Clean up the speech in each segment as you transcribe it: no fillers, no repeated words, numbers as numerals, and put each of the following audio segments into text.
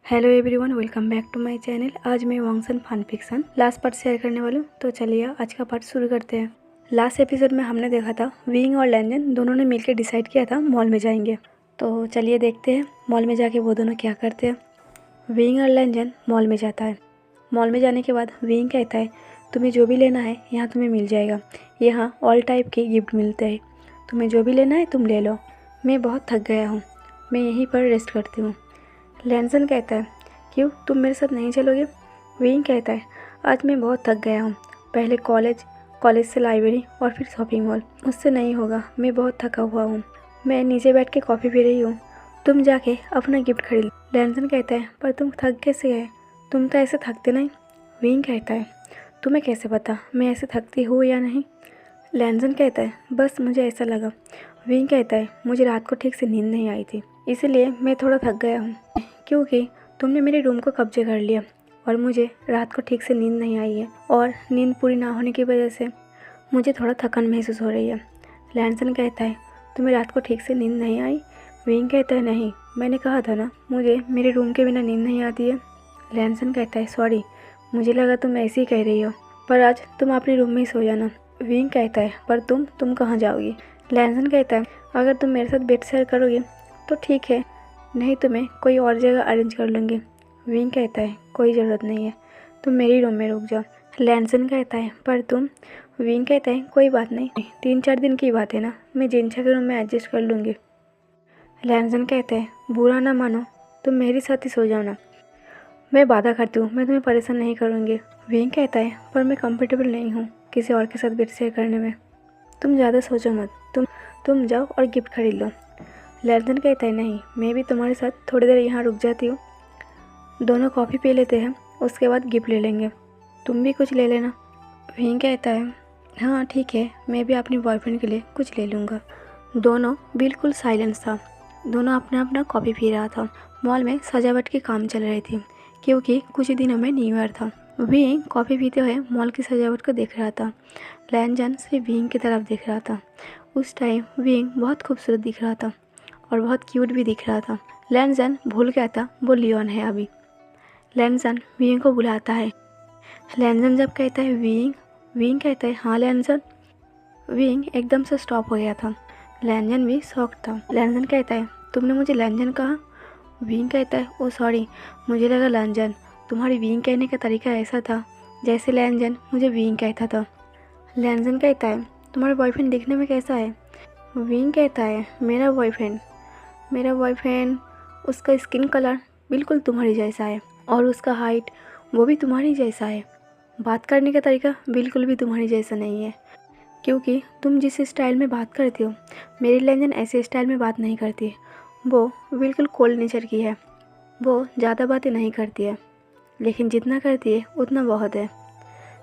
Hello everyone, welcome back to my channel. आज मैं वांगसन fan fiction last part share करने वाली हूँ। तो चलिए आज का पार्ट शुरू करते हैं। लास्ट एपिसोड में हमने देखा था विंग और लैंजन दोनों ने मिलकर डिसाइड किया था मॉल में जाएंगे। तो चलिए देखते हैं मॉल में जाके वो दोनों क्या करते हैं। विंग और लैंजन मॉल में जाता है। मॉल में जाने के बाद विंग कहता है, तुम्हें जो भी लेना है यहाँ तुम्हें मिल जाएगा। यहाँ ऑल टाइप के गिफ्ट मिलते हैं, तुम्हें जो भी लेना है तुम ले लो। मैं बहुत थक गया हूँ, मैं यहीं पर रेस्ट करती हूँ। लैंजन कहता है, क्यों तुम मेरे साथ नहीं चलोगे? विंग कहता है, आज मैं बहुत थक गया हूँ। पहले कॉलेज से लाइब्रेरी और फिर शॉपिंग मॉल, मुझसे नहीं होगा, मैं बहुत थका हुआ हूँ। मैं नीचे बैठ के कॉफ़ी पी रही हूँ, तुम जाके अपना गिफ्ट खरीद। लैंजन कहता है, पर तुम थक कैसे है? तुम तो ऐसे थकते नहीं। विंग कहता है, तुम्हें कैसे पता मैं ऐसे थकती हूँ या नहीं? लैंजन कहता है, बस मुझे ऐसा लगा। विंग कहता है, मुझे रात को ठीक से नींद नहीं आई थी, इसीलिए मैं थोड़ा थक गया हूँ, क्योंकि तुमने मेरे रूम को कब्जे कर लिया और मुझे रात को ठीक से नींद नहीं आई है, और नींद पूरी ना होने की वजह से मुझे थोड़ा थकान महसूस हो रही है। लैंसन कहता है, तुम्हें रात को ठीक से नींद नहीं आई? विंग कहता है, नहीं, मैंने कहा था ना मुझे मेरे रूम के बिना नींद नहीं आती है। लैंसन कहता है, सॉरी, मुझे लगा तुम ऐसे ही कह रही हो, पर आज तुम अपने रूम में ही सो जाना। विंग कहता है, पर तुम कहाँ जाओगी? लैंसन कहता है, अगर तुम मेरे साथ बेड शेयर करोगे तो ठीक है, नहीं तो मैं कोई और जगह अरेंज कर लूँगी। विंग कहता है, कोई ज़रूरत नहीं है, तुम मेरे रूम में रुक जाओ। लैंसन कहता है, पर तुम? विंग कहता है, कोई बात नहीं, 3-4 दिन की बात है ना, मैं जिनछा के रूम में एडजस्ट कर लूँगी। लैंसन कहता है, बुरा ना मानो, तुम मेरे साथ ही सो जाओ ना, मैं वादा करती हूँ मैं तुम्हें परेशान नहीं करूँगी। विंग कहता है, पर मैं कंफर्टेबल नहीं हूँ किसी और के साथ बेड शेयर करने में, तुम ज़्यादा सोचो मत, तुम जाओ और गिफ्ट खरीद लो। लैंसन कहता है, नहीं, मैं भी तुम्हारे साथ थोड़ी देर यहाँ रुक जाती हूँ, दोनों कॉफ़ी पी लेते हैं, उसके बाद गिफ्ट ले लेंगे, तुम भी कुछ ले लेना। विंग कहता है, हाँ ठीक है, मैं भी अपनी बॉयफ्रेंड के लिए कुछ ले लूँगा। दोनों बिल्कुल साइलेंस था, दोनों अपना अपना कॉफ़ी पी रहा था। मॉल में सजावट की काम चल रही थी, क्योंकि कुछ ही दिनों में न्यू ईयर था। विंग कॉफ़ी पीते हुए मॉल की सजावट को देख रहा था। लैंजन सिर्फ विंग की तरफ देख रहा था। उस टाइम विंग बहुत खूबसूरत दिख रहा था और बहुत क्यूट भी दिख रहा था। लैंजन भूल गया था वो लियोन है अभी। लैंजन विंग को बुलाता है। लैंजन जब कहता है विंग कहता है, हाँ लैंजन। विंग एकदम से स्टॉप हो गया था। लैंजन भी शॉक था। लैंजन कहता है, तुमने मुझे लैंजन कहा? विंग कहता है, ओ सॉरी, मुझे लगा लैंजन। तुम्हारी विंग कहने का तरीका ऐसा था जैसे लैंजन मुझे विंग कहता था। लैंजन कहता है, तुम्हारा बॉयफ्रेंड दिखने में कैसा है? विंग कहता है, मेरा बॉयफ्रेंड, उसका स्किन कलर बिल्कुल तुम्हारी जैसा है, और उसका हाइट वो भी तुम्हारी जैसा है। बात करने का तरीका बिल्कुल भी तुम्हारी जैसा नहीं है, क्योंकि तुम जिस स्टाइल में बात करती हो, मेरी लैंजन ऐसे स्टाइल में बात नहीं करती है। वो बिल्कुल कोल्ड नेचर की है, वो ज़्यादा बातें नहीं करती है, लेकिन जितना करती है उतना बहुत है।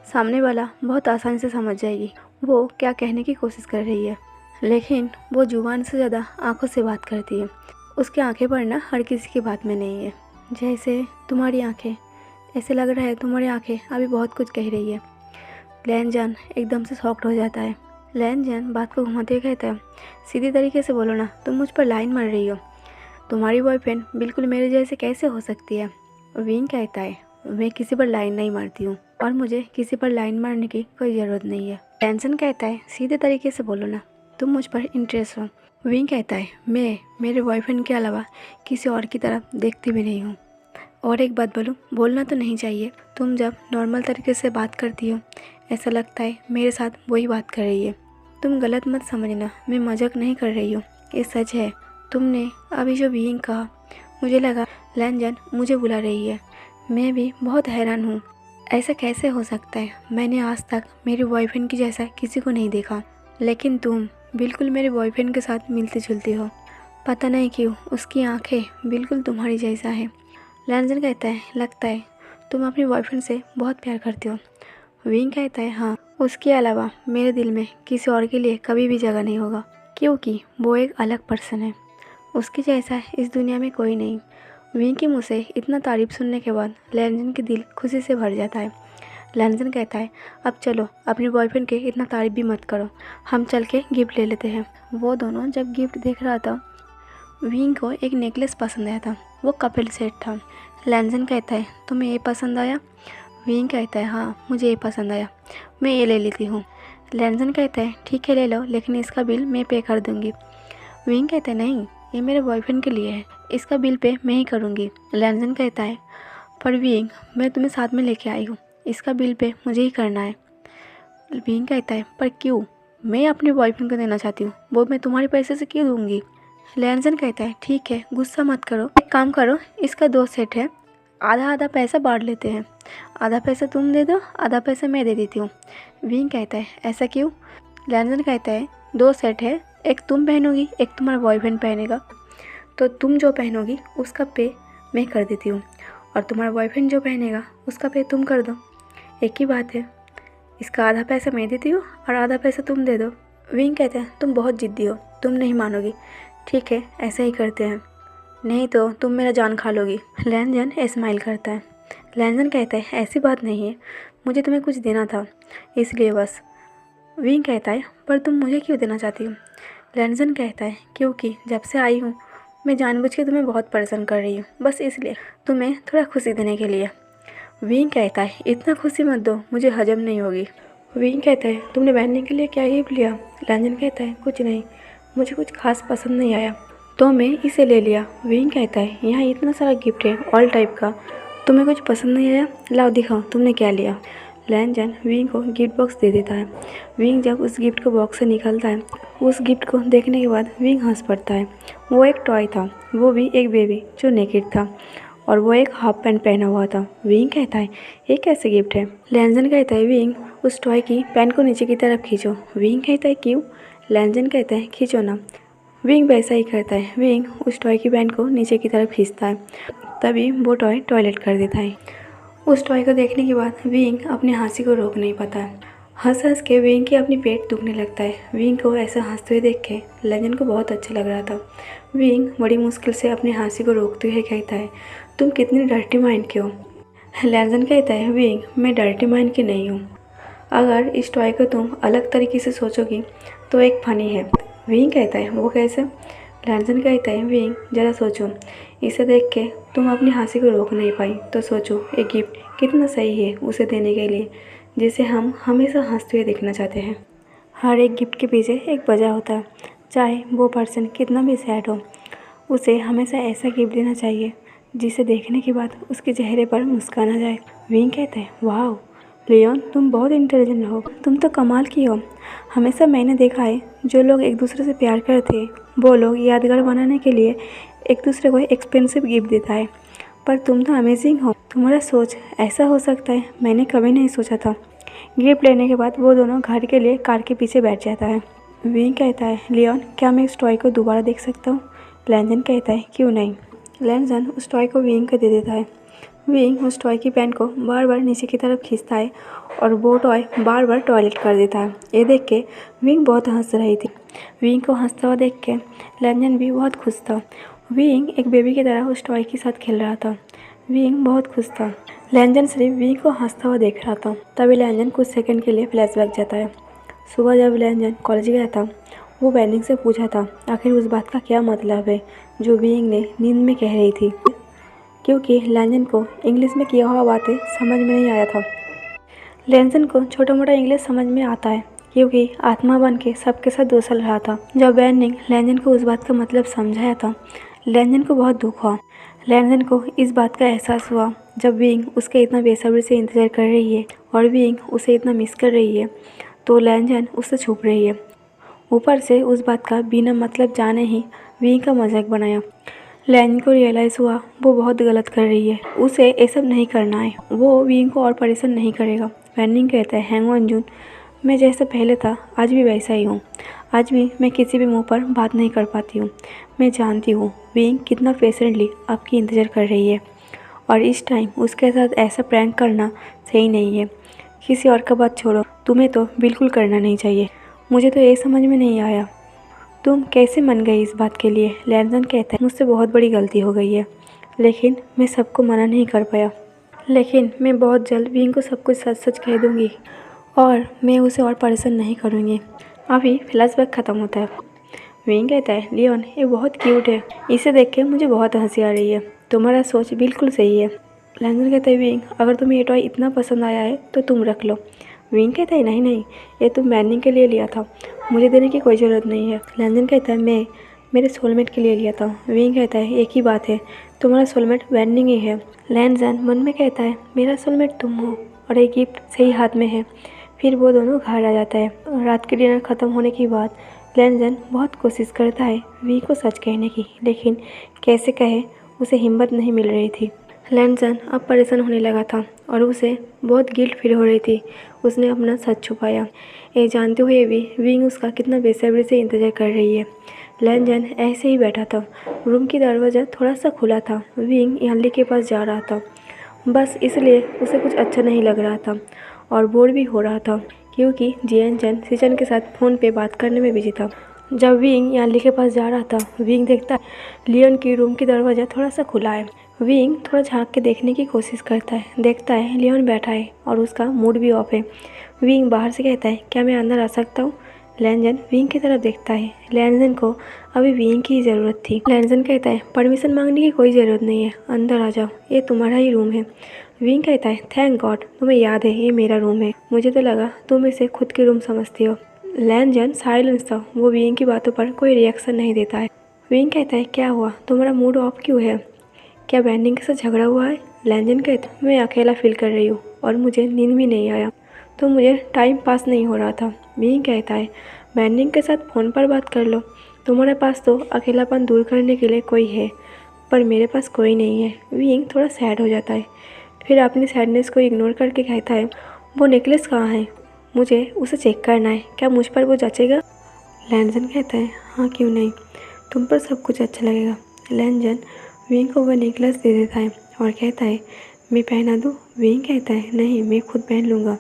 सामने वाला बहुत आसानी से समझ जाएगी वो क्या कहने की कोशिश कर रही है, लेकिन वो जुबान से ज़्यादा आंखों से बात करती है। उसकी आंखें पढ़ना हर किसी की बात में नहीं है। जैसे तुम्हारी आंखें, ऐसे लग रहा है तुम्हारी आंखें अभी बहुत कुछ कह रही है। लैंजन एकदम से शॉक्ड हो जाता है। लैंजन बात को घुमाते हुए कहता है, सीधी तरीके से बोलो ना, तुम मुझ पर लाइन मार रही हो, तुम्हारी बॉयफ्रेंड बिल्कुल मेरे जैसे कैसे हो सकती है? विंग कहता है, मैं किसी पर लाइन नहीं मारती हूँ और मुझे किसी पर लाइन मारने की कोई ज़रूरत नहीं है। लैंजन कहता है, सीधे तरीके से बोलो ना, तुम मुझ पर इंटरेस्ट हो। विंग कहता है, मैं मेरे बॉयफ्रेंड के अलावा किसी और की तरफ देखती भी नहीं हूँ। और एक बात बोलूँ, बोलना तो नहीं चाहिए, तुम जब नॉर्मल तरीके से बात करती हो ऐसा लगता है मेरे साथ वही बात कर रही है। तुम गलत मत समझना, मैं मजाक नहीं कर रही हूँ, ये सच है। तुमने अभी जो विंग कहा, मुझे लगा लैंजन मुझे बुला रही है। मैं भी बहुत हैरान हूँ, ऐसा कैसे हो सकता है? मैंने आज तक मेरे बॉयफ्रेंड की जैसा किसी को नहीं देखा, लेकिन तुम बिल्कुल मेरे बॉयफ्रेंड के साथ मिलती जुलती हो। पता नहीं क्यों उसकी आंखें बिल्कुल तुम्हारी जैसा है। लैंजन कहता है, लगता है तुम अपने बॉयफ्रेंड से बहुत प्यार करते हो। विंग कहता है, हाँ, उसके अलावा मेरे दिल में किसी और के लिए कभी भी जगह नहीं होगा, क्योंकि वो एक अलग पर्सन है, उसके जैसा इस दुनिया में कोई नहीं। विंग के मुँह से इतना तारीफ सुनने के बाद लैंजन के दिल खुशी से भर जाता है। लैंजन कहता है, अब चलो, अपने बॉयफ्रेंड के इतना तारीफ भी मत करो, हम चल के गिफ्ट ले लेते हैं। वो दोनों जब गिफ्ट देख रहा था, विंग को एक नेकलेस पसंद आया था, वो कपिल सेट था। लैंजन कहता है तुम्हें ये पसंद आया? विंग कहता है हाँ मुझे ये पसंद आया, मैं ये ले लेती हूँ। लैंजन कहता है ठीक है ले लो, लेकिन इसका बिल मैं पे कर दूँगी। विंग कहता है नहीं, ये मेरे बॉयफ्रेंड के लिए है, इसका बिल पे मैं ही करूँगी। लैंजन कहता है पर विंग मैं तुम्हें साथ में लेके आई हूँ, इसका बिल पे मुझे ही करना है। विंग कहता है पर क्यों, मैं अपने बॉयफ्रेंड को देना चाहती हूँ, वो मैं तुम्हारे पैसे से क्यों दूँगी। लैंजन कहता है ठीक है गुस्सा मत करो, एक काम करो इसका 2 सेट है, आधा आधा पैसा बांट लेते हैं, आधा पैसा तुम दे दो आधा पैसा मैं दे देती हूँ। विंग कहता है ऐसा क्यों? लैंजन कहता है 2 सेट है, एक तुम पहनोगी एक तुम्हारा बॉयफ्रेंड पहनेगा, तो तुम जो पहनोगी उसका पे मैं कर देती हूँ, और तुम्हारा बॉयफ्रेंड जो पहनेगा उसका पे तुम कर दो, एक ही बात है। इसका आधा पैसा मैं देती हूँ और आधा पैसा तुम दे दो। विंग कहता है तुम बहुत ज़िद्दी हो, तुम नहीं मानोगी, ठीक है ऐसा ही करते हैं, नहीं तो तुम मेरा जान खा लोगी। लैंजन स्माइल करता है। लैंजन कहता है ऐसी बात नहीं है, मुझे तुम्हें कुछ देना था इसलिए बस। विंग कहता है पर तुम मुझे क्यों देना चाहती हो? लैंजन कहता है क्योंकि जब से आई हूँ मैं जानबूझ के तुम्हें बहुत परेशान कर रही हूँ, बस इसलिए, तुम्हें थोड़ा खुशी देने के लिए। विंग कहता है इतना खुशी मत दो, मुझे हजम नहीं होगी। विंग कहता है तुमने पहनने के लिए क्या गिफ्ट लिया? लैंजन कहता है कुछ नहीं, मुझे कुछ खास पसंद नहीं आया तो मैं इसे ले लिया। विंग कहता है यहाँ इतना सारा गिफ्ट है ऑल टाइप का, तुम्हें कुछ पसंद नहीं आया? लाओ दिखाओ तुमने क्या लिया। लैंजन विंग को गिफ्ट बॉक्स दे देता है। विंग जब उस गिफ्ट को बॉक्स से निकलता है, उस गिफ्ट को देखने के बाद विंग हंस पड़ता है। वो एक टॉय था, वो भी एक बेबी जो नेकेड था, और वो एक हाफ पैंट पहना हुआ था। विंग कहता है ये कैसे गिफ्ट है? लैंजन कहता है विंग उस टॉय की पैंट को नीचे की तरफ खींचो। विंग कहता है क्यों? लैंजन कहता है खींचो ना। विंग वैसा ही करता है। विंग उस टॉय की पैंट को नीचे की तरफ खींचता है, तभी वो टॉय टॉयलेट कर देता है। उस टॉय को देखने के बाद विंग अपनी हंसी को रोक नहीं पाता है। हंस हंस के विंग की अपनी पेट दुखने लगता है। विंग को ऐसा हंसते हुए देख के लैंजन को बहुत अच्छा लग रहा था। विंग बड़ी मुश्किल से अपनी हंसी को रोकते हुए कहता है तुम कितनी डर्टी माइंड के हो। लैंजन कहता है विंग मैं डर्टी माइंड की नहीं हूँ, अगर इस टॉय को तुम अलग तरीके से सोचोगी तो एक फ़नी है। विंग कहता है वो कैसे? लैंजन कहता है विंग ज़रा सोचो, इसे देख के तुम अपनी हंसी को रोक नहीं पाई तो सोचो एक गिफ्ट कितना सही है उसे देने के लिए, जिसे हम हमेशा हंसते हुए देखना चाहते हैं। हर एक गिफ्ट के पीछे एक वजह होता है, चाहे वो पर्सन कितना भी सैड हो, उसे हमेशा ऐसा गिफ्ट देना चाहिए जिसे देखने के बाद उसके चेहरे पर मुस्कान आ जाए। विंग कहता है वाह लियोन तुम बहुत इंटेलिजेंट हो, तुम तो कमाल की हो। हमेशा मैंने देखा है जो लोग एक दूसरे से प्यार करते हैं वो लोग यादगार बनाने के लिए एक दूसरे को एक्सपेंसिव गिफ्ट देता है, पर तुम तो अमेजिंग हो, तुम्हारा सोच ऐसा हो सकता है मैंने कभी नहीं सोचा था। गिफ्ट लेने के बाद वो दोनों घर के लिए कार के पीछे बैठ जाता है। विंग कहता है लियोन क्या मैं इस टॉय को दोबारा देख सकता हूँ? लैंजन कहता है क्यों नहीं। लैंजन उस टॉय को विंग को दे देता है। विंग उस टॉय की पैंट को बार बार नीचे की तरफ खींचता है और वो टॉय बार बार टॉयलेट कर देता है। ये देख के विंग बहुत हंस रही थी। विंग को हंसता हुआ देख के लैंजन भी बहुत खुश था। विंग एक बेबी की तरह उस टॉय के साथ खेल रहा था। विंग बहुत खुश था। लैंजन सिर्फ विंग को हंसता हुआ देख रहा था। तभी लैंजन कुछ सेकंड के लिए फ्लैशबैक जाता है। सुबह जब लैंजन कॉलेज गया था, वो बैनिंग से पूछा था आखिर उस बात का क्या मतलब है जो विंग ने नींद में कह रही थी, क्योंकि लैंजन को इंग्लिश में किया हुआ बातें समझ में नहीं आया था। लैंजन को छोटा मोटा इंग्लिश समझ में आता है क्योंकि आत्मा बन के सबके साथ दोसल रहा था। जब बैनिंग लैंजन को उस बात का मतलब समझाया था, लैंजन को बहुत दुख हुआ। लैंजन को इस बात का एहसास हुआ जब विंग उसके इतना बेसब्री से इंतज़ार कर रही है और विंग उसे इतना मिस कर रही है, तो लैंजन उससे छुप रही है। ऊपर से उस बात का बिना मतलब जाने ही विंग का मजाक बनाया। लैंजन को रियलाइज़ हुआ वो बहुत गलत कर रही है, उसे ये सब नहीं करना है, वो विंग को और परेशान नहीं करेगा। बैनिंग कहता है हैंग ऑन जून, मैं जैसा पहले था आज भी वैसा ही हूँ, आज भी मैं किसी भी मुंह पर बात नहीं कर पाती हूँ। मैं जानती हूँ विंग कितना पेशेंटली आपकी इंतज़ार कर रही है और इस टाइम उसके साथ ऐसा प्रैंक करना सही नहीं है। किसी और का बात छोड़ो, तुम्हें तो बिल्कुल करना नहीं चाहिए। मुझे तो ये समझ में नहीं आया तुम कैसे मन गई इस बात के लिए। लैंजन कहता है मुझसे बहुत बड़ी गलती हो गई है, लेकिन मैं सबको मना नहीं कर पाया, लेकिन मैं बहुत जल्द विंग को सब कुछ सच सच कह दूँगी और मैं उसे और परेशान नहीं करूँगी। अभी फ्लैशबैक ख़त्म होता है। विंग कहता है लियोन ये बहुत क्यूट है, इसे देख के मुझे बहुत हंसी आ रही है, तुम्हारा सोच बिल्कुल सही है। लैंजन कहता है विंग अगर तुम्हें ये टॉय इतना पसंद आया है तो तुम रख लो। विंग कहता है नहीं नहीं, ये तुम मैनिंग के लिए लिया था, मुझे देने की कोई ज़रूरत नहीं है। लैंजन कहता है मैं मेरे सोलमेट के लिए लिया था। विंग कहता है एक ही बात है, तुम्हारा सोलमेट मैनिंग ही है। लैंजन मन में कहता है मेरा सोलमेट तुम हो और ये गिफ्ट सही हाथ में है। फिर वो दोनों घर आ जाता है। रात के डिनर ख़त्म होने के बाद लैंजन बहुत कोशिश करता है विंग को सच कहने की, लेकिन कैसे कहे उसे हिम्मत नहीं मिल रही थी। लैंजन अब परेशान होने लगा था और उसे बहुत गिल्ट फील हो रही थी। उसने अपना सच छुपाया, ये जानते हुए भी विंग उसका कितना बेसब्री से इंतज़ार कर रही है। लैंजन ऐसे ही बैठा था, रूम की दरवाज़ा थोड़ा सा खुला था। विंग यानली के पास जा रहा था, बस इसलिए उसे कुछ अच्छा नहीं लग रहा था और बोर भी हो रहा था क्योंकि जियनचन सीचन के साथ फ़ोन पे बात करने में बिजी था। जब विंग यानली के पास जा रहा था, विंग देखता है लियोन की रूम की दरवाज़ा थोड़ा सा खुला है। विंग थोड़ा झांक के देखने की कोशिश करता है, देखता है लियोन बैठा है और उसका मूड भी ऑफ है। विंग बाहर से कहता है क्या मैं अंदर आ सकता हूँ। लैंजन विंग की तरफ देखता है। लैंजन को अभी विंग की ज़रूरत थी। लैंजन कहता है परमिशन मांगने की कोई ज़रूरत नहीं है, अंदर आ जाओ, ये तुम्हारा ही रूम है। विंग कहता है थैंक गॉड तुम्हें याद है ये मेरा रूम है, मुझे तो लगा तुम इसे खुद की रूम समझती हो। लैंजन साइलेंस था, वो विंग की बातों पर कोई रिएक्शन नहीं देता है। विंग कहता है क्या हुआ, तुम्हारा मूड ऑफ क्यों है, क्या बैंडिंग के साथ झगड़ा हुआ है। लैंजन कहता है मैं अकेला फील कर रही हूँ और मुझे नींद भी नहीं आया, तो मुझे टाइम पास नहीं हो रहा था। विंग कहता है बैंडिंग के साथ फ़ोन पर बात कर लो, तुम्हारे पास तो अकेलापन दूर करने के लिए कोई है, पर मेरे पास कोई नहीं है। विंग थोड़ा सैड हो जाता है, फिर अपनी सैडनेस को इग्नोर करके कहता है वो नेकलेस कहाँ है, मुझे उसे चेक करना है, क्या मुझ पर वो जचेगा। लैंजन कहता है हाँ क्यों नहीं, तुम पर सब कुछ अच्छा लगेगा। लैंजन विंग को वह नेकलेस दे देता है और कहता है मैं पहना दूँ। विंग कहता है नहीं मैं खुद पहन लूँगा।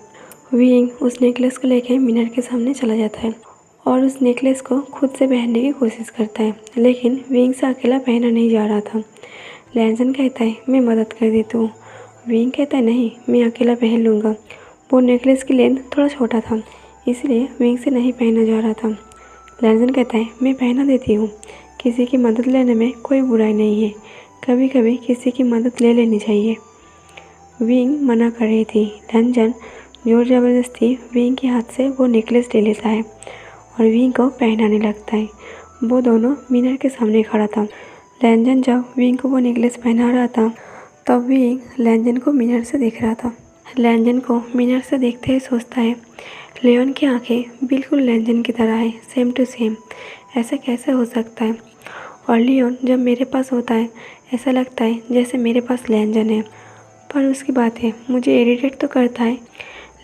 विंग उस नेकलेस को लेकर मिरर के सामने चला जाता है और उस नेकलेस को खुद से पहनने की कोशिश करता है, लेकिन विंग से अकेला पहना नहीं जा रहा था। लैंजन कहता है मैं मदद कर देता हूँ। विंग कहता है नहीं मैं अकेला पहन लूँगा। वो नेकलेस की लेंथ थोड़ा छोटा था, इसलिए विंग से नहीं पहना जा रहा था। लैंजन कहता है मैं पहना देती हूँ, किसी की मदद लेने में कोई बुराई नहीं है, कभी कभी किसी की मदद ले लेनी चाहिए। विंग मना कर रही थी। लैंजन जोर ज़बरदस्ती विंग के हाथ से वो नेकलेस ले लेता है और विंग को पहनाने लगता है। वो दोनों मिरर के सामने खड़ा था। लैंजन जब विंग को वो नेकलेस पहना रहा था तब विंग लैंजन को मिरर से देख रहा था। लैंजन को मिरर से देखते ही सोचता है लियोन की आंखें बिल्कुल लैंजन की तरह है, सेम टू सेम, ऐसा कैसे हो सकता है। और लियोन जब मेरे पास होता है ऐसा लगता है जैसे मेरे पास लैंजन है। पर उसकी बातें मुझे इरिटेट तो करता है,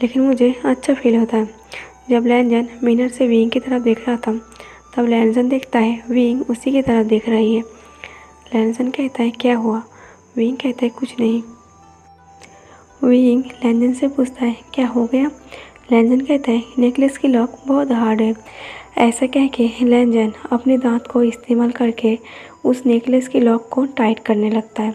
लेकिन मुझे अच्छा फील होता है। जब लैंजन मिरर से विंग की तरफ देख रहा था तब लैंजन देखता है विंग उसी की तरफ देख रही है। लैंजन कहता है क्या हुआ। विंग कहता है कुछ नहीं। विंग लैंजन से पूछता है क्या हो गया। लैंजन कहता है नेकलेस की लॉक बहुत हार्ड है। ऐसा कह के लैंजन अपने दांत को इस्तेमाल करके उस नेकलेस की लॉक को टाइट करने लगता है।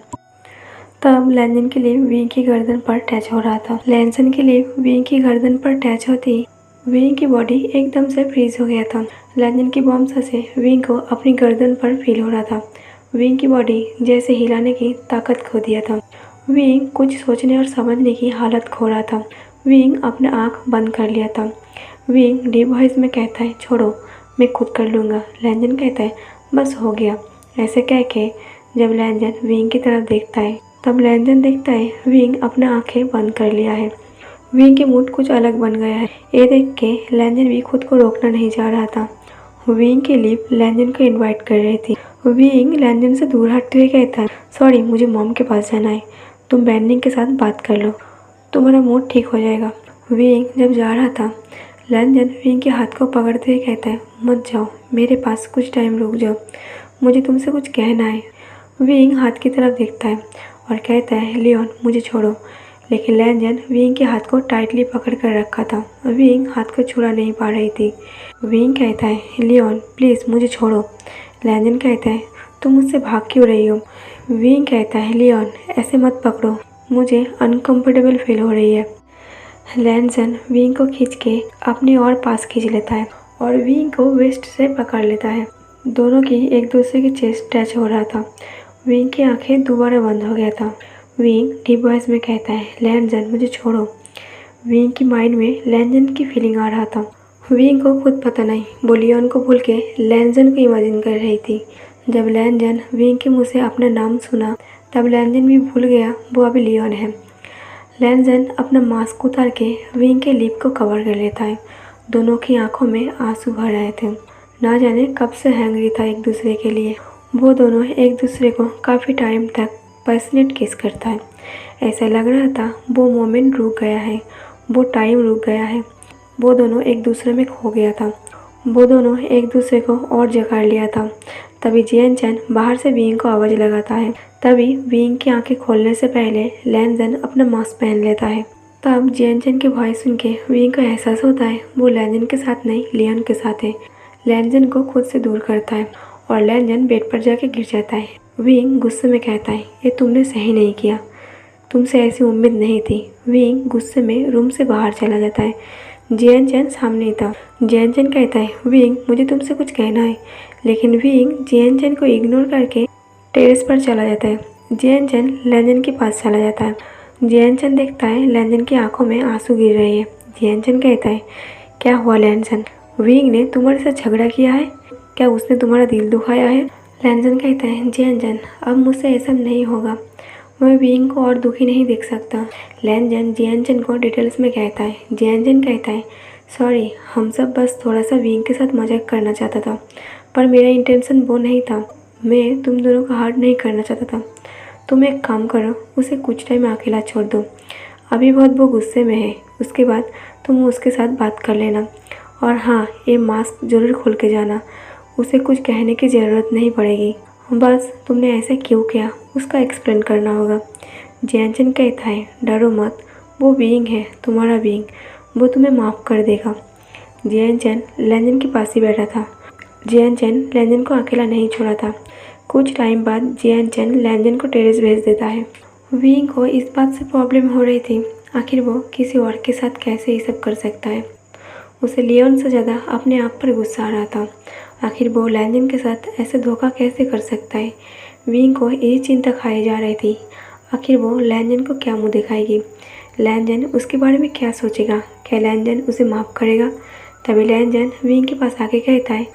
तब लैंजन के लिए विंग की गर्दन पर टच हो रहा था। लैंजन के लिए विंग की गर्दन पर टच होते ही विंग की बॉडी एकदम से फ्रीज हो गया था। लैंजन की बॉम्ब से विंग को अपनी गर्दन पर फील हो रहा था। विंग की बॉडी जैसे हिलाने की ताकत खो दिया था। विंग कुछ सोचने और समझने की हालत खो रहा था। विंग अपना आँख बंद कर लिया था। विंग डीप वॉइस में कहता है छोड़ो मैं खुद कर लूँगा। लैंजन कहता है बस हो गया। ऐसे कह के जब लैंजन विंग की तरफ देखता है तब लैंजन देखता है विंग अपना आंखें बंद कर लिया है। विंग के मूड कुछ अलग बन गया है। ये देख के लैंजन भी खुद को रोकना नहीं चाह रहा था। विंग की लिप लैंजन को इनवाइट कर रही थी। विंग लैंजन से दूर हटते हुए कहता है सॉरी मुझे मॉम के पास जाना है, तुम बैंडिंग के साथ बात कर लो, तुम्हारा मूड ठीक हो जाएगा। विंग जब जा रहा था लैंजन विंग के हाथ को पकड़ते हुए कहता है मत जाओ, मेरे पास कुछ टाइम रुक जाओ, मुझे तुमसे कुछ कहना है। विंग हाथ की तरफ देखता है और कहता है लियोन मुझे छोड़ो, लेकिन लैंजन विंग के हाथ को टाइटली पकड़ कर रखा था। विंग हाथ को छुड़ा नहीं पा रही थी। विंग कहता है लियोन प्लीज़ मुझे छोड़ो। लैंजन कहता है तुम मुझसे भाग क्यों रही हो। विंग कहता है लियोन ऐसे मत पकड़ो, मुझे अनकंफर्टेबल फील हो रही है। लैंजन विंग को खींच के अपने और पास खींच लेता है और विंग को वेस्ट से पकड़ लेता है। दोनों की एक दूसरे की चेस्ट टच हो रहा था। विंग की आंखें दोबारा बंद हो गया था। विंग डीप वॉइस में कहता है, लैनजन मुझे छोड़ो। विंग की माइंड में लैनजन की फीलिंग आ रहा था। विंग को खुद पता नहीं वो लियोन को भूल के लैनजन को इमेजिन कर रही थी। जब लैनजन विंग के मुंह से अपना नाम सुना तब लैनजन भी भूल गया वो अभी लियोन है। लैनजन अपना मास्क उतार के विंग के लिप को कवर कर लेता है। दोनों की आंखों में आंसू भर रहे थे। ना जाने कब से हैंग्री था एक दूसरे के लिए। वो दोनों एक दूसरे को काफ़ी टाइम तक पैशनेट किस करता है। ऐसा लग रहा था वो मोमेंट रुक गया है, वो टाइम रुक गया है। वो दोनों एक दूसरे में खो गया था। वो दोनों एक दूसरे को और जकड़ लिया था। तभी जियन चैन बाहर से विंग को आवाज़ लगाता है। तभी विंग की आंखें खोलने से पहले लैनजन अपना मास्क पहन लेता है। तब जियन चैन की वॉइस सुन के विंग को एहसास होता है वो लैनजन के साथ नहीं लियोन के साथ है। लैनजन को खुद से दूर करता है और लैनजन बेड पर जाके गिर जाता है। विंग गुस्से में कहता है, ये तुमने सही नहीं किया, तुमसे ऐसी उम्मीद नहीं थी। विंग गुस्से में रूम से बाहर चला जाता है। जियन चैन सामने ही था। जियन चैन कहता है, विंग मुझे तुमसे कुछ कहना है। लेकिन विंग जियन चैन को इग्नोर करके टेरेस पर चला जाता है। जियन चैन लैनजन के पास चला जाता है। जियन चैन देखता है लैनजन की आंखों में आंसू गिर रहे हैं। जियन चैन कहता है, क्या हुआ लैनजन, विंग ने तुम्हारे साथ झगड़ा किया है, क्या उसने तुम्हारा दिल दुखाया है। लैनजन कहता है, जियन चैन अब मुझसे ऐसा नहीं होगा, मैं विंग को और दुखी नहीं देख सकता। लैनजन जियन चैन को डिटेल्स में कहता है। जियन चैन कहता है, सॉरी, हम सब बस थोड़ा सा विंग के साथ मजाक करना चाहता था, पर मेरा इंटेंशन वो नहीं था। मैं तुम दोनों का हर्ट नहीं करना चाहता था। तुम एक काम करो, उसे कुछ टाइम अकेला छोड़ दो, अभी बहुत वो गुस्से में है, उसके बाद तुम उसके साथ बात कर लेना। और हाँ, ये मास्क ज़रूर खोल के जाना, उसे कुछ कहने की ज़रूरत नहीं पड़ेगी, बस तुमने ऐसा क्यों किया उसका एक्सप्लेन करना होगा। जियन चैन कहता है, डरो मत, वो विंग है, तुम्हारा विंग, वो तुम्हें माफ़ कर देगा। जियन चैन लैनजन के पास ही बैठा था। जियन चैन लैनजन को अकेला नहीं छोड़ा था। कुछ टाइम बाद जियन चैन लैनजन को टेरेस भेज देता है। विंग को इस बात से प्रॉब्लम हो रही थी, आखिर वो किसी और के साथ कैसे ये सब कर सकता है। उसे लियोन से ज़्यादा अपने आप पर गुस्सा आ रहा था। आखिर वो लैनजन के साथ ऐसे धोखा कैसे कर सकता है। विंग को यही चिंता खाई जा रही थी, आखिर वो लैनजन को क्या मुंह दिखाएगी, लैनजन उसके बारे में क्या सोचेगा, क्या लैनजन उसे माफ़ करेगा। तभी लैनजन विंग के पास आके कहता है,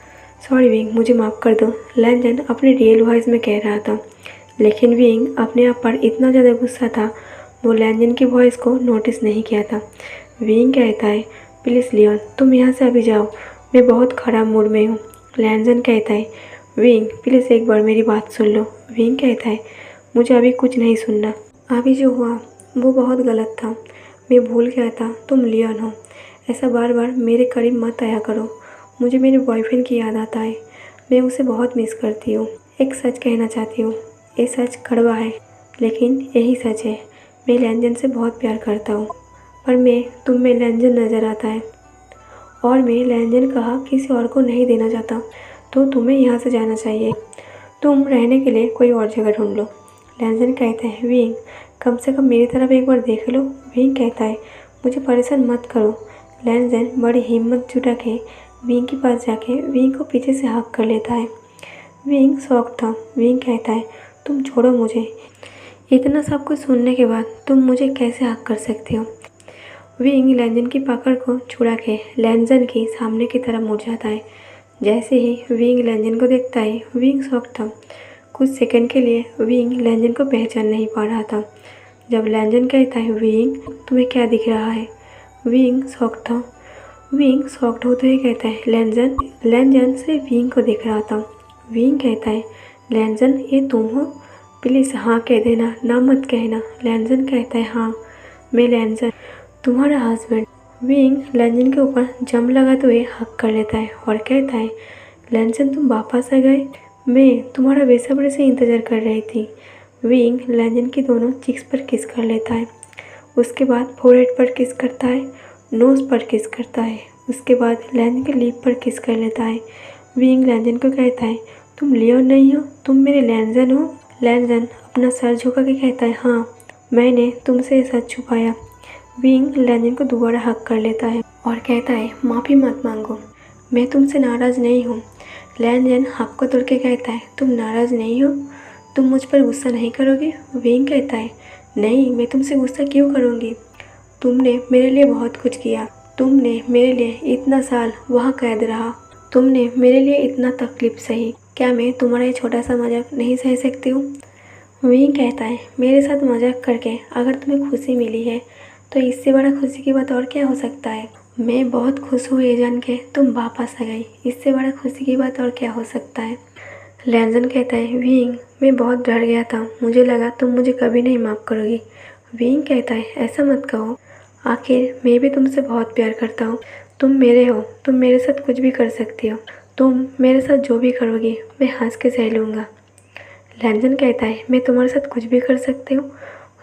सॉरी विंग, मुझे माफ़ कर दो। लैनजन अपने रियल वॉइस में कह रहा था, लेकिन विंग अपने आप पर इतना ज़्यादा गुस्सा था वो लैनजन की वॉइस को नोटिस नहीं किया था। विंग कहता है, प्लीज़ लियोन तुम यहाँ से अभी जाओ, मैं बहुत ख़राब मूड में हूँ। लैनजन कहता है, विंग प्लीज़ एक बार मेरी बात सुन लो। विंग कहता है, मुझे अभी कुछ नहीं सुनना, अभी जो हुआ वो बहुत गलत था, मैं भूल गया था तुम लियोन हो, ऐसा बार बार मेरे करीब मत आया करो, मुझे मेरे बॉयफ्रेंड की याद आता है, मैं उसे बहुत मिस करती हूँ। एक सच कहना चाहती हूँ, ये सच कड़वा है लेकिन यही सच है, मैं लैनजन से बहुत प्यार करता हूँ, पर मैं तुम में लैनजन नज़र आता है और मैं लैनजन कहा किसी और को नहीं देना चाहता, तो तुम्हें यहाँ से जाना चाहिए, तुम रहने के लिए कोई और जगह ढूंढ लो। लैनजन कहते हैं, विंग कम से कम मेरी तरफ एक बार देख लो। विंग कहता है, मुझे परेशान मत करो। लैनजन बड़ी हिम्मत जुटा के विंग के पास जाके विंग को पीछे से हक कर लेता है। विंग शॉक था। विंग कहता है, तुम छोड़ो मुझे, इतना सब कुछ सुनने के बाद तुम मुझे कैसे हक कर सकते हो। विंग लैनजन की पकड़ को छुड़ा के लैनजन की सामने की तरफ मुड़ जाता है। जैसे ही विंग लैनजन को देखता है, विंग शॉक था। कुछ सेकंड के लिए विंग लैनजन को पहचान नहीं पा रहा था। जब लैनजन कहता है, विंग तुम्हें क्या दिख रहा है, विंग शॉक था। विंग शॉक्ड होते हुए कहता है, लैनजन। लैनजन से विंग को देख रहा था। विंग कहता है, लैनजन ये तुम हो, प्लीज़ हाँ कह देना, ना मत कहना। लैनजन कहता है, हाँ मैं लैनजन, तुम्हारा हस्बैंड। विंग लैनजन के ऊपर जम लगाते हुए हक कर लेता है और कहता है, लैनजन तुम वापस आ गए, मैं तुम्हारा बेसब्री से इंतज़ार कर रही थी। विंग लैनजन की दोनों चिक्स पर किस कर लेता है, उसके बाद फोरहेड पर किस करता है, नोज़ पर किस करता है, उसके बाद लैनजन के लिप पर किस कर लेता है। विंग लैनजन को कहता है, तुम लियोन नहीं हो, तुम मेरे लैनजन हो। लैनजन अपना सर झुका के कहता है, हाँ मैंने तुमसे ये सच छुपाया। विंग लैनजन को दोबारा हक कर लेता है और कहता है, माफ़ी मत मांगो, मैं तुमसे नाराज़ नहीं हूँ। लैनजन हक को तोड़ के कहता है, तुम नाराज़ नहीं हो? तुम मुझ पर गुस्सा नहीं करोगे? विंग कहता है, नहीं, मैं तुमसे गुस्सा क्यों करूँगी? तुमने मेरे लिए बहुत कुछ किया। तुमने मेरे लिए इतना साल वहाँ कैद रहा। तुमने मेरे लिए इतना तकलीफ सही। क्या मैं तुम्हारा ये छोटा सा मजाक नहीं सह सकती हूँ? विंग कहता है, मेरे साथ मजाक करके अगर तुम्हें खुशी मिली है तो इससे बड़ा खुशी की बात और क्या हो सकता है? मैं बहुत खुश हूँ ये जान के तुम वापस आ गई। इससे बड़ा खुशी की बात और क्या हो सकता है? लैनजन कहता है, विंग, मैं बहुत डर गया था। मुझे लगा तुम मुझे कभी नहीं माफ़ करोगी। विंग कहता है, ऐसा मत कहो। आखिर मैं भी तुमसे बहुत प्यार करता हूँ। तुम मेरे हो, तुम मेरे साथ कुछ भी कर सकती हो। तुम मेरे साथ जो भी करोगी मैं हंस के सह लूँगा। लैनजन कहता है, मैं तुम्हारे साथ कुछ भी कर सकती हूँ?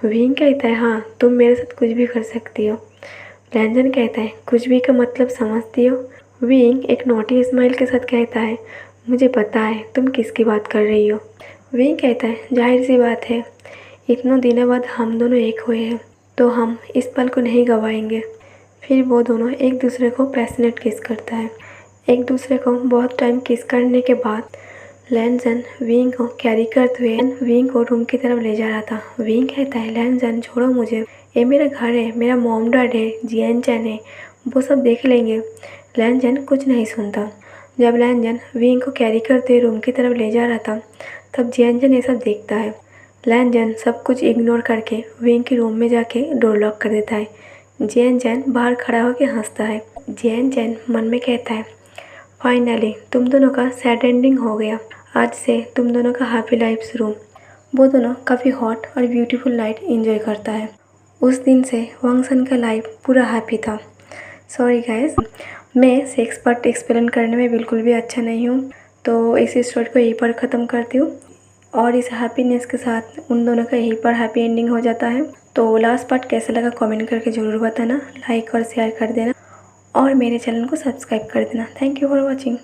विंग कहता है, हाँ, तुम मेरे साथ कुछ भी कर सकती हो। लैनजन कहता है, कुछ भी का मतलब समझती हो? विंग एक नोटी स्माइल के साथ कहता है, मुझे पता है तुम किसकी बात कर रही हो। विंग कहता है, जाहिर सी बात है, इतनों दिनों बाद हम दोनों एक हुए हैं तो हम इस पल को नहीं गंवाएंगे। फिर वो दोनों एक दूसरे को पैशनेट किस करता है। एक दूसरे को बहुत टाइम किस करने के बाद लैनजन विंग को कैरी करते हुए विंग को रूम की तरफ ले जा रहा था। विंग कहता है, लैनजन छोड़ो मुझे, ये मेरा घर है, मेरा मॉम डैड है, जियान चैन है, वो सब देख लेंगे। लैनजन कुछ नहीं सुनता। जब लैनजन विंग को कैरी करते रूम की तरफ ले जा रहा था तब जियानचैन ये सब देखता है। लैनजन सब कुछ इग्नोर करके विंग के रूम में जाके डोर लॉक कर देता है। जियानचैन बाहर खड़ा होकर हंसता है। जियानचैन मन में कहता है, फाइनली तुम दोनों का सैड एंडिंग हो गया। आज से तुम दोनों का हैप्पी लाइफ शुरू। वो दोनों काफ़ी हॉट और ब्यूटीफुल नाइट एंजॉय करता है। उस दिन से वांगसन का लाइफ पूरा हैप्पी था। सॉरी गाइस, मैं सेक्स पार्ट एक्सप्लेन करने में बिल्कुल भी अच्छा नहीं हूँ, तो इस स्टोरी को यहीं पर ख़त्म करती हूँ और इस हैप्पीनेस के साथ उन दोनों का यहीं पर हैप्पी एंडिंग हो जाता है। तो लास्ट पार्ट कैसा लगा कमेंट करके ज़रूर बताना, लाइक और शेयर कर देना और मेरे चैनल को सब्सक्राइब कर देना। Thank you for watching.